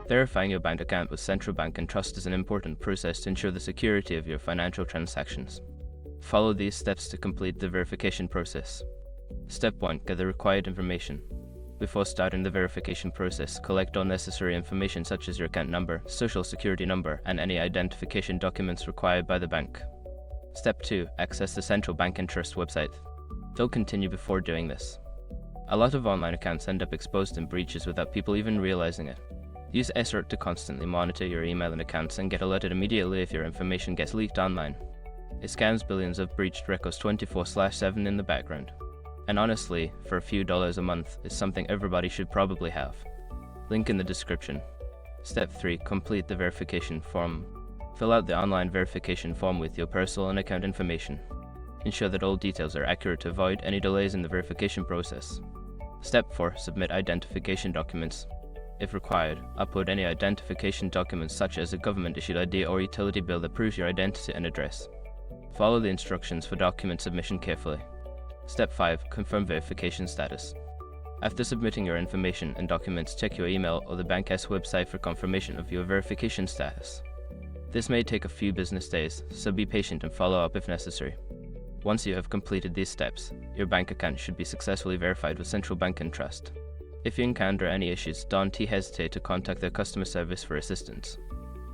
Verifying your bank account with Central Bank and Trust is an important process to ensure the security of your financial transactions. Follow these steps to complete the verification process. Step 1. Get the required information. Before starting the verification process, collect all necessary information such as your account number, social security number, and any identification documents required by the bank. Step 2. Access the Central Bank and Trust website. Don't continue before doing this. A lot of online accounts end up exposed in breaches without people even realizing it. Use SRT to constantly monitor your email and accounts and get alerted immediately if your information gets leaked online. It scans billions of breached records 24/7 in the background. And honestly, for a few dollars a month, it's something everybody should probably have. Link in the description. Step 3. Complete the verification form. Fill out the online verification form with your personal and account information. Ensure that all details are accurate to avoid any delays in the verification process. Step 4. Submit identification documents. If required, upload any identification documents such as a government-issued ID or utility bill that proves your identity and address. Follow the instructions for document submission carefully. Step 5. Confirm verification status. After submitting your information and documents, check your email or the bank's website for confirmation of your verification status. This may take a few business days, so be patient and follow up if necessary. Once you have completed these steps, your bank account should be successfully verified with Central Bank and Trust. If you encounter any issues, don't hesitate to contact their customer service for assistance.